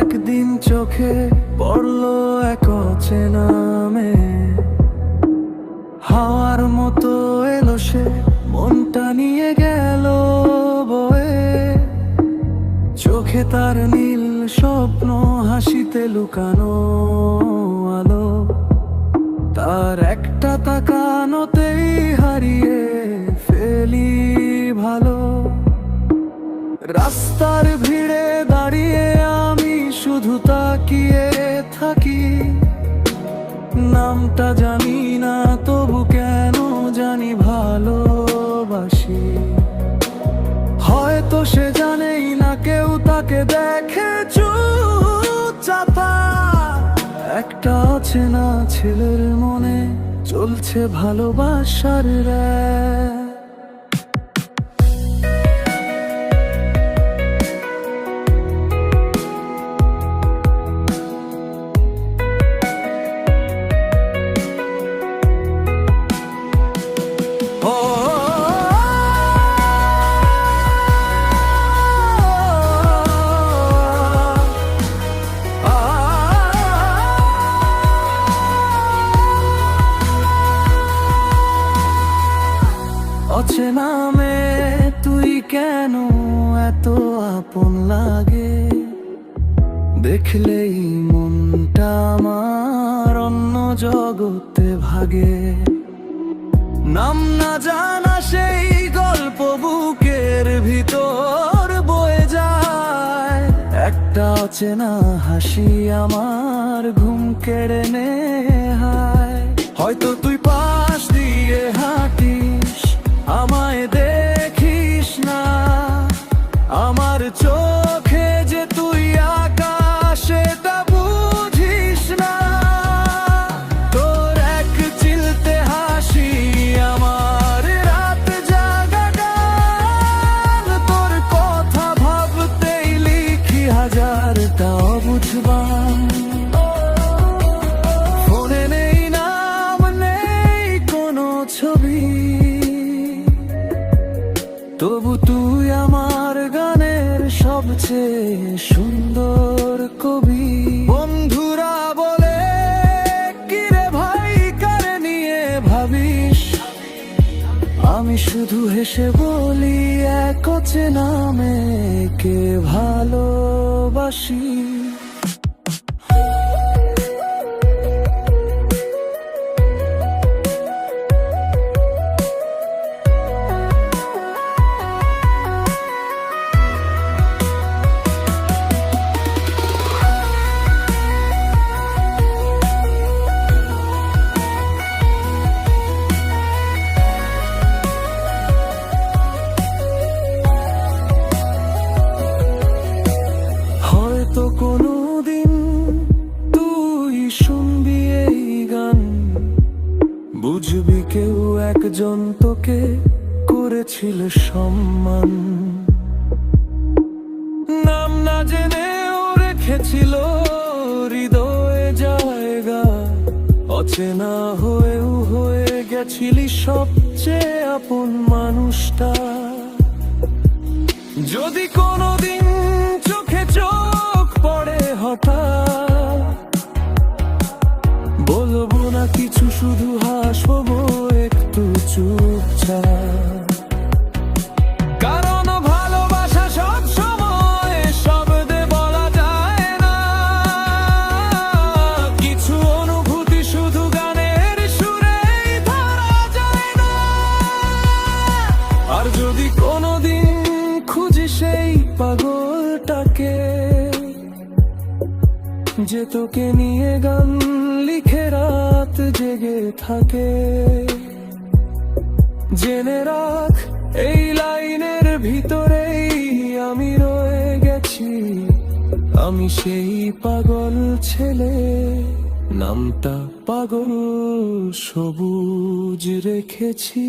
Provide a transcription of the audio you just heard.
একদিন চোখে পড়লো এক অচেনা মেয়ে, হাওয়ার মতো এলো সে, মনটা নিয়ে গেল বয়ে। চোখে তার নীল স্বপ্ন, হাসিতে লুকানো আলো, তার একটা তাকানোতেই হারিয়ে ফেলি ভালো। রাস্তার ভিড়ে দাঁড়িয়ে আমি শুধু তাকিয়ে থাকি, নামটা জানি না তবু কেন জানি ভালোবাসি। হয়তো সে জানেই না কেউ তাকে দেখে চুপচাপা, একটা অচেনা ছেলের মনে চলছে ভালোবাসার রাত। অচেনা মেয়ে তুই কেন এত আপন লাগে, দেখলেই মনটা আমার অন্য জগতে ভাগে। নাম না জানা সেই গল্প বুকের ভিতর বয়ে যায়, একটা অচেনা হাসি আমার ঘুম কেড়ে নেয়। হয়তো তুই পাশ দিয়ে হাঁটিস, আমায় দেখিস না, আমার চোখে যে তুই আকাশ সেটা বুঝিস না। তোর এক চিলতে হাসি আমার রাত জাগা গান, তোর কথা ভাবতেই লিখি হাজারটা অবুঝবান। ফোনে নেই নাম, নেই কোনো ছবি, তবু তুই আমার গানের সবচেয়ে সুন্দর কবি। বন্ধুরা বলে কিরে ভাই কারে নিয়ে ভাবিস, আমি শুধু হেসে বলি এক অচেনা মেয়েকে ভালোবাসি। তো কোনোদিন তুই শুনবি এই গান, বুঝবি কেউ একজন তোকে করেছিল সম্মান। নাম না জেনেও রেখেছিল হৃদয়ে জায়গা, অচেনা হয়েও হয়ে গেছিলি সবচেয়ে আপন মানুষটা। যদি কোনোদিন চোখে চোখ পড়ে হঠাৎ, বলবো না কিছু, শুধু হাসবো একটু চুপচাপ। কারণ ভালোবাসা সব সময় শব্দে বলা যায় না, কিছু অনুভূতি শুধু গানের সুরেই ধরা যায় না। আর যদি কোনোদিন খুঁজি সেই পাগলটাকে, যে তোকে নিয়ে গান লিখে রাত জেগে থাকে, জেনে রাখ এই লাইনের ভিতরেই আমি রয়ে গেছি। আমি সেই পাগল ছেলে, নামটা পাগল সবুজ রেখেছি।